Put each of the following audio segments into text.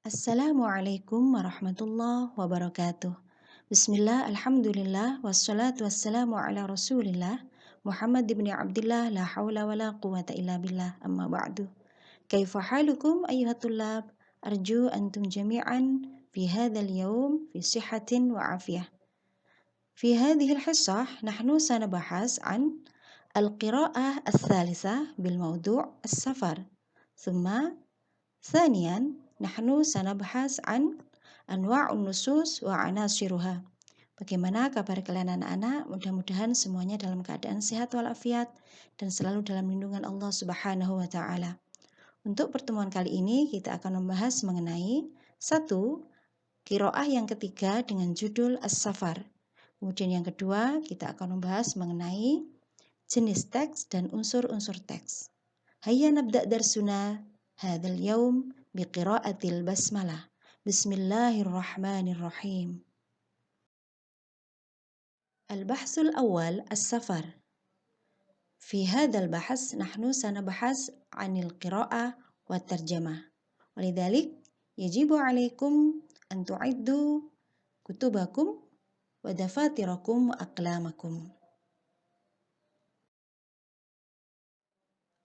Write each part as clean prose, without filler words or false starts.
Assalamualaikum warahmatullahi wabarakatuh. Bismillah, alhamdulillah, wassalatu wassalamu ala rasulillah Muhammad ibn Abdullah, la hawla wa la quwata illa billah, amma ba'du. Kaifa halukum ayyuhatulab? Arju antum jami'an fi hadzal yawm fi sihatin wa afiyah. Fi hadhihi al-hissah nahnu sanabahas an al-qira'ah al-thalitha bil mawdu' as-safar. Thumma ثانيا نحن سنبحث عن أنواع النصوص وعناصرها. Bagaimana kabar kalian anak-anak? Mudah-mudahan semuanya dalam keadaan sehat walafiat dan selalu dalam lindungan Allah Subhanahu wa taala. Untuk pertemuan kali ini kita akan membahas mengenai satu, qiraah yang ketiga dengan judul As-Safar. Kemudian yang kedua, kita akan membahas mengenai jenis teks dan unsur-unsur teks. Hayya nabda darsuna hadzal yaum biqiraatil basmalah. Bismillahirrahmanirrahim. البحث الأول السفر. في هذا البحث نحن سنبحث عن القراءة والترجمة، ولذلك يجب عليكم أن تعدوا كتبكم ودفاتركم وأقلامكم.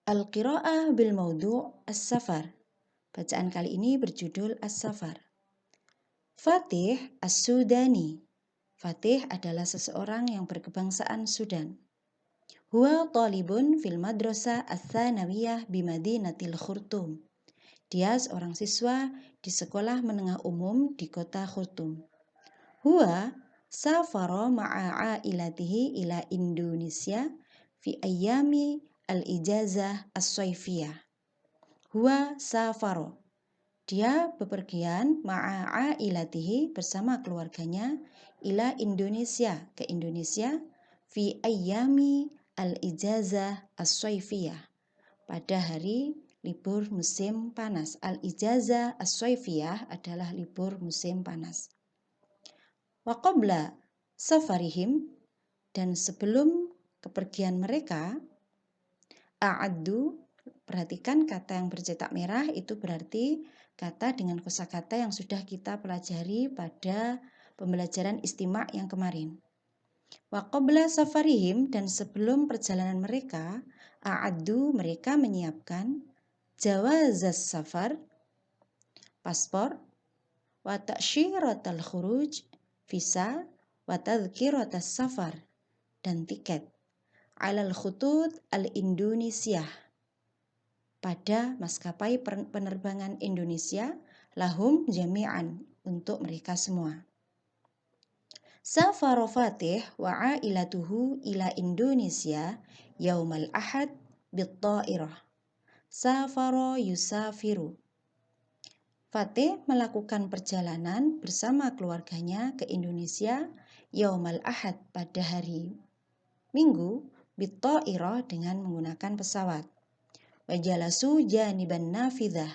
Al-qira'ah bil mawdu' as-safar. Bacaan kali ini berjudul As-Safar. Fatih As-Sudani. Fatih adalah seseorang yang berkebangsaan Sudan. Huwa talibun fil madrasah ats-tsanawiyah bi Madinatil Khurtum. Dia seorang siswa di sekolah menengah umum di kota Khurtum. Huwa safara ma'a ailatihi ila Indonesia fi ayyami al-ijazah as-saifiyah. Huwa safaro. Dia bepergian ma'a ailatihi bersama keluarganya ila Indonesia ke Indonesia fi ayyami al-ijazah as-saifiyah pada hari libur musim panas. Al-ijazah as-saifiyah adalah libur musim panas. Wa qabla safarihim, dan sebelum kepergian mereka, a'addu, perhatikan kata yang bercetak merah itu berarti kata dengan kosakata yang sudah kita pelajari pada pembelajaran istima' yang kemarin. Wa qabla safarihim, dan sebelum perjalanan mereka, a'addu, mereka menyiapkan jawazas safar, paspor, wa ta'syiratal khuruj, visa, wa tadhkiratas safar, dan tiket, alal khutut al-Indonesiah, pada maskapai penerbangan Indonesia, lahum jami'an, untuk mereka semua. Safaro Fatih wa ailatuhu ila Indonesia yaumal ahad bit-ta'irah. Safaro yusafiru. Fatih melakukan perjalanan bersama keluarganya ke Indonesia yaumal ahad, pada hari Minggu, bit-ta'irah, dengan menggunakan pesawat. Wajalasu janiban nafidah.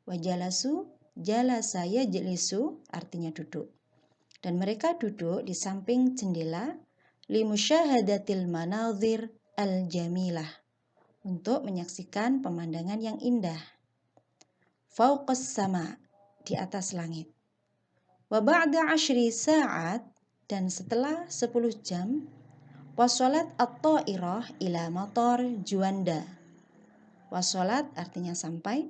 Wajalasu, jalasa yajlisu, artinya duduk. Dan mereka duduk di samping jendela limusyahadatil manazir al-jamilah, untuk menyaksikan pemandangan yang indah. Fauqas sama, di atas langit. Wa ba'da 10 sa'at, dan setelah 10 jam, wasolat at-ta'irah ila matar Juanda. Wasolat artinya sampai,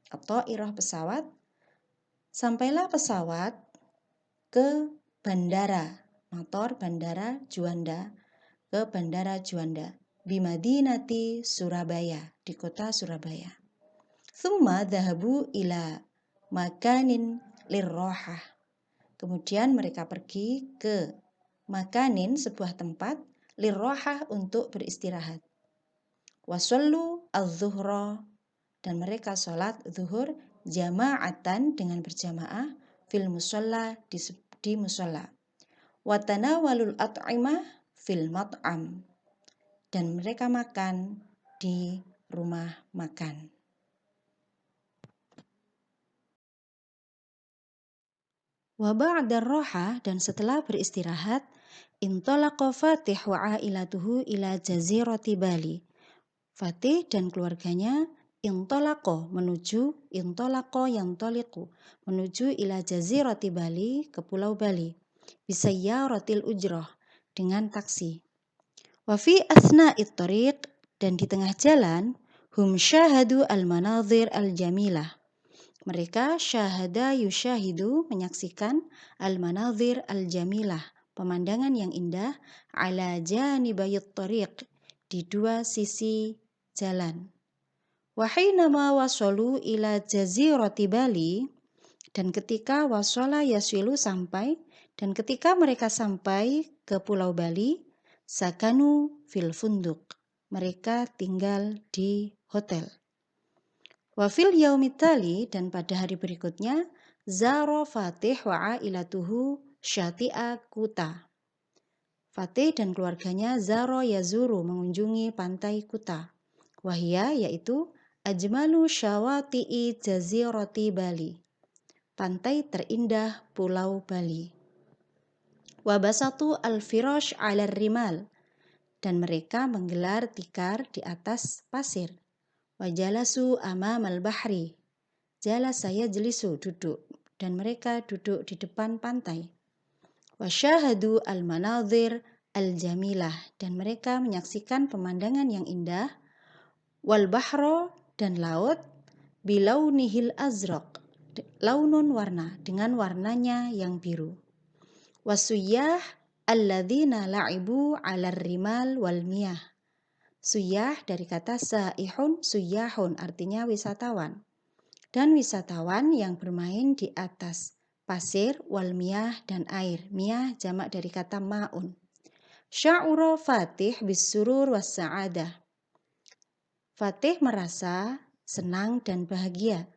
at-ta'irah pesawat, sampailah pesawat ke bandara, matar bandara Juanda, ke bandara Juanda, di Madinati Surabaya, di kota Surabaya. Thumma dhahabu ila makanin lirrohah. Kemudian mereka pergi ke makanin, sebuah tempat, lirrohah, untuk beristirahat. Wasallu az-zuhra, dan mereka sholat zuhur jama'atan, dengan berjamaah, fil musalla, di musalla. Watanawalul at'imah fil mat'am, dan mereka makan di rumah makan. Wa ba'da roha, dan setelah beristirahat, intalaqa Fatih wa ailatuhu ila jazirati Bali. Fatih dan keluarganya intolako menuju, intolako yantoliku menuju ila jazirati Bali ke Pulau Bali. Bisayyaratil ujrah dengan taksi. Wa fi asna'it tariq dan di tengah jalan hum syahadu al-manazir al-jamilah. Mereka syahada yusyahidu menyaksikan al-manazir al-jamilah, pemandangan yang indah ala janibayit tariq di dua sisi jalan. Wa hinama wasalu ila jazirati Bali dan ketika wasala yaswilu sampai dan ketika mereka sampai ke Pulau Bali sakanu fil funduk mereka tinggal di hotel. Wa fil yaumit tali dan pada hari berikutnya zara Fatih wa ailatuhu syati'a Kuta. Fatih dan keluarganya zaro yazuru mengunjungi pantai Kuta. Wahia yaitu ajmalu syawati'i jazirati Bali. Pantai terindah Pulau Bali. Wabasatu al-firash 'ala rimal dan mereka menggelar tikar di atas pasir. Wajalasu amamal bahri. Jalasa yajlisu duduk dan mereka duduk di depan pantai. Wasyahadu al-manazir al-jamilah dan mereka menyaksikan pemandangan yang indah. Wal bahro dan laut bilaunihil azraq. Launun warna dengan warnanya yang biru. Wasuyah alladzina la'ibu 'alar rimal wal miyah. Suyah dari kata saihun suyahun artinya wisatawan. Dan wisatawan yang bermain di atas pasir wal miyah dan air. Miyah jamak dari kata ma'un. Sya'ura Fatih bisurur was sa'adah. Fatih merasa senang dan bahagia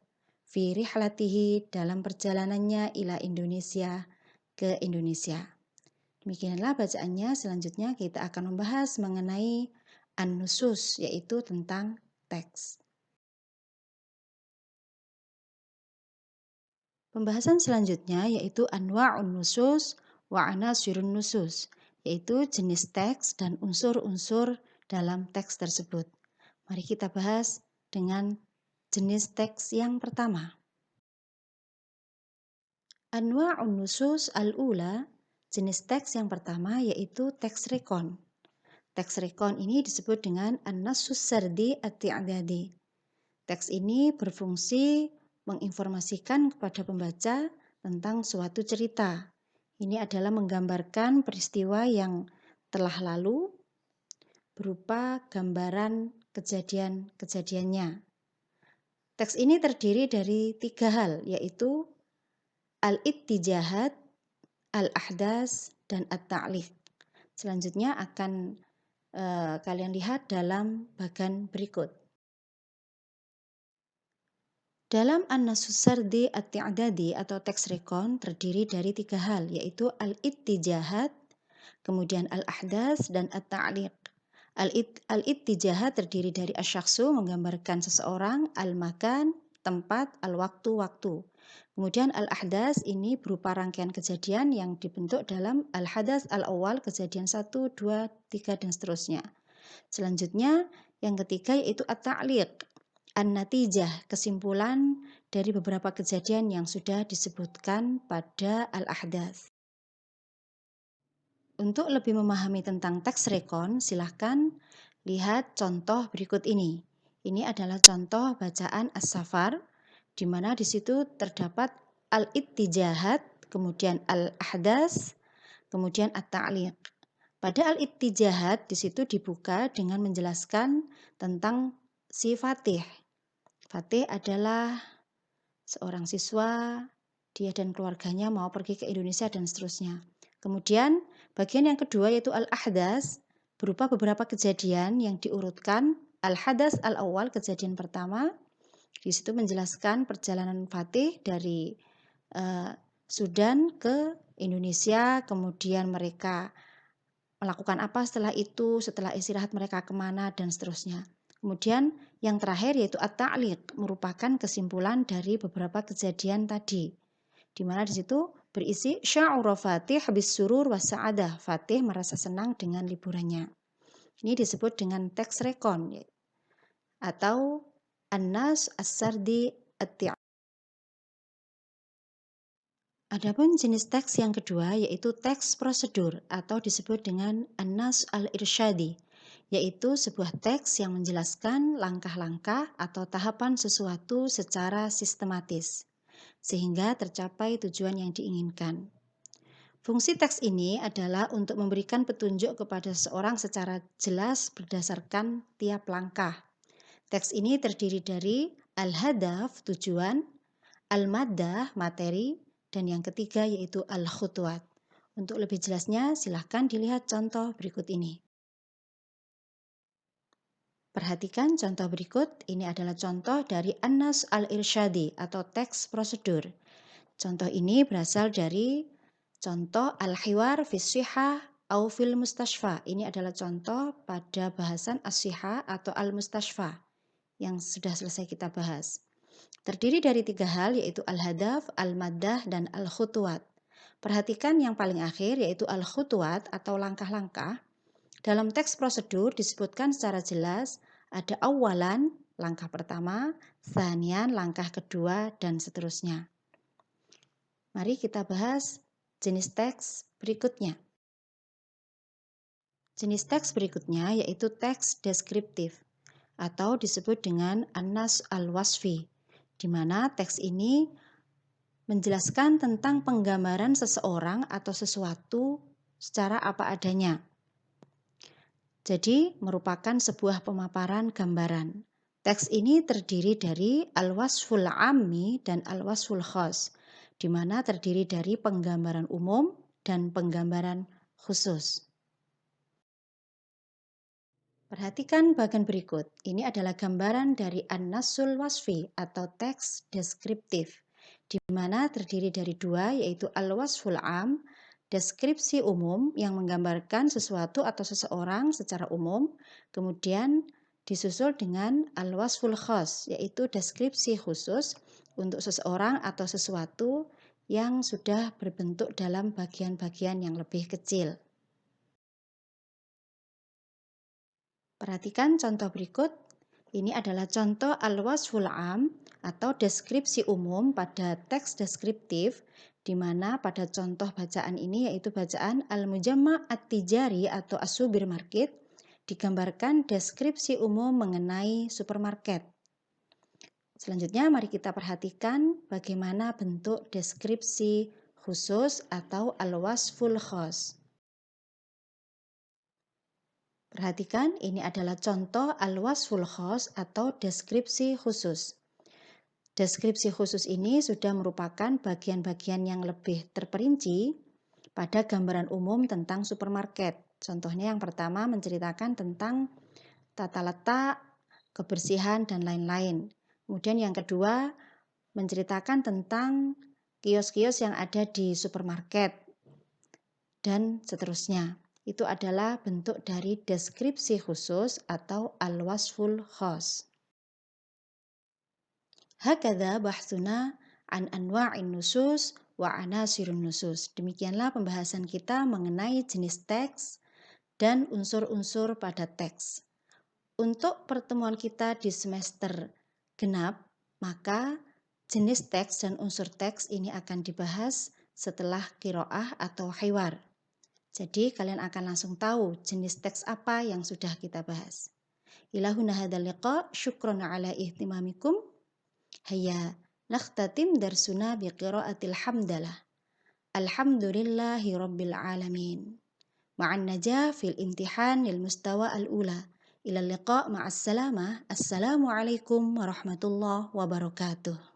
fi rihlatihi dalam perjalanannya ila Indonesia ke Indonesia. Demikianlah bacaannya. Selanjutnya kita akan membahas mengenai an-nusus yaitu tentang teks. Pembahasan selanjutnya yaitu anwa'un nusus wa anasirun nusus yaitu jenis teks dan unsur-unsur dalam teks tersebut. Mari kita bahas dengan jenis teks yang pertama. Anwa'un nusus al-ula, jenis teks yang pertama yaitu teks rekon. Teks rekon ini disebut dengan an-nassus sardi at-ti'dadi. Teks ini berfungsi menginformasikan kepada pembaca tentang suatu cerita. Ini adalah menggambarkan peristiwa yang telah lalu berupa gambaran kejadian-kejadiannya. Teks ini terdiri dari 3 hal, yaitu al-ittijahat, al-ahdas, dan at-ta'liq. Selanjutnya akan kalian lihat dalam bagan berikut. Dalam an-nassus sardi at-ti'dadi atau teks rekon terdiri dari 3 hal, yaitu al-ittijahat, kemudian al-ahdas, dan at-ta'liq. Al-ittijahat terdiri dari asyakhsu menggambarkan seseorang, al-makan, tempat, al-waktu, waktu. Kemudian al-ahdas ini berupa rangkaian kejadian yang dibentuk dalam al-hadas al-awwal, kejadian 1, 2, 3, dan seterusnya. Selanjutnya yang ketiga yaitu at-ta'liq, an-natijah, kesimpulan dari beberapa kejadian yang sudah disebutkan pada al-ahdas. Untuk lebih memahami tentang teks rekon, silahkan lihat contoh berikut ini. Ini adalah contoh bacaan as-safar, di mana di situ terdapat al-ittijahat, kemudian al-ahdas, kemudian at-ta'liq. Pada al-ittijahat di situ dibuka dengan menjelaskan tentang si Fatih. Fatih adalah seorang siswa, dia dan keluarganya mau pergi ke Indonesia dan seterusnya. Kemudian bagian yang kedua yaitu al-ahdas, berupa beberapa kejadian yang diurutkan. Al-hadas al-awwal, kejadian pertama, di situ menjelaskan perjalanan Fatih dari Sudan ke Indonesia, kemudian mereka melakukan apa setelah itu, setelah istirahat mereka kemana, dan seterusnya. Kemudian yang terakhir yaitu at-ta'liq, merupakan kesimpulan dari beberapa kejadian tadi, di mana di situ berisi sya'ura Fatih bis surur was sa'adah. Fatih merasa senang dengan liburannya. Ini disebut dengan teks rekon atau An-Nas As-Sardi At-Ti'. Adapun jenis teks yang kedua yaitu teks prosedur atau disebut dengan An-Nas Al-Irsyadi, yaitu sebuah teks yang menjelaskan langkah-langkah atau tahapan sesuatu secara sistematis, sehingga tercapai tujuan yang diinginkan. Fungsi teks ini adalah untuk memberikan petunjuk kepada seseorang secara jelas berdasarkan tiap langkah. Teks ini terdiri dari al-hadaf, tujuan, al-maddah, materi, dan yang ketiga yaitu al-khutuwat. Untuk lebih jelasnya, silahkan dilihat contoh berikut ini. Perhatikan contoh berikut, ini adalah contoh dari An-Nas Al-Irsyadi atau teks prosedur. Contoh ini berasal dari contoh al-hiwar fi shihah au fil mustashfa. Ini adalah contoh pada bahasan as-shihah atau al-mustashfa yang sudah selesai kita bahas. Terdiri dari 3 hal yaitu al-hadaf, al-maddah, dan al-khutuwat. Perhatikan yang paling akhir yaitu al-khutuwat atau langkah-langkah. Dalam teks prosedur disebutkan secara jelas ada awalan, langkah pertama, tsaniyan, langkah kedua, dan seterusnya. Mari kita bahas jenis teks berikutnya. Jenis teks berikutnya yaitu teks deskriptif atau disebut dengan An-Nas Al-Wasfi, di mana teks ini menjelaskan tentang penggambaran seseorang atau sesuatu secara apa adanya. Jadi, merupakan sebuah pemaparan gambaran. Teks ini terdiri dari al-wasful ammi dan al-wasful khas, di mana terdiri dari penggambaran umum dan penggambaran khusus. Perhatikan bagian berikut. Ini adalah gambaran dari An-Nasul Wasfi atau teks deskriptif, di mana terdiri dari 2, yaitu al-wasful am, deskripsi umum yang menggambarkan sesuatu atau seseorang secara umum, kemudian disusul dengan al-wasful khas, yaitu deskripsi khusus untuk seseorang atau sesuatu yang sudah berbentuk dalam bagian-bagian yang lebih kecil. Perhatikan contoh berikut. Ini adalah contoh al-wasful am atau deskripsi umum pada teks deskriptif, di mana pada contoh bacaan ini yaitu bacaan al-mujamma' at-tijari atau as-supermarket, digambarkan deskripsi umum mengenai supermarket. Selanjutnya mari kita perhatikan bagaimana bentuk deskripsi khusus atau al-wasful khas. Perhatikan, ini adalah contoh al-wasful khas atau deskripsi khusus. Deskripsi khusus ini sudah merupakan bagian-bagian yang lebih terperinci pada gambaran umum tentang supermarket. Contohnya yang pertama menceritakan tentang tata letak, kebersihan, dan lain-lain. Kemudian yang kedua menceritakan tentang kios-kios yang ada di supermarket, dan seterusnya. Itu adalah bentuk dari deskripsi khusus atau al-wasful khas. Hakadha bahsuna an anwa'in nusus wa anasirun nusus. Demikianlah pembahasan kita mengenai jenis teks dan unsur-unsur pada teks. Untuk pertemuan kita di semester genap, maka jenis teks dan unsur teks ini akan dibahas setelah qiraah atau hiwar. Jadi kalian akan langsung tahu jenis teks apa yang sudah kita bahas. Ilahuna hadzal liqa, syukran ala ihtimamikum. Hayya nakhtatim darsuna biqiraatil hamdalah. Alhamdulillahi rabbil alamin. Ma'an najah fil imtihan lil mustawa al-ula. Ila liqa ma'as salamah. Assalamualaikum warahmatullahi wabarakatuh.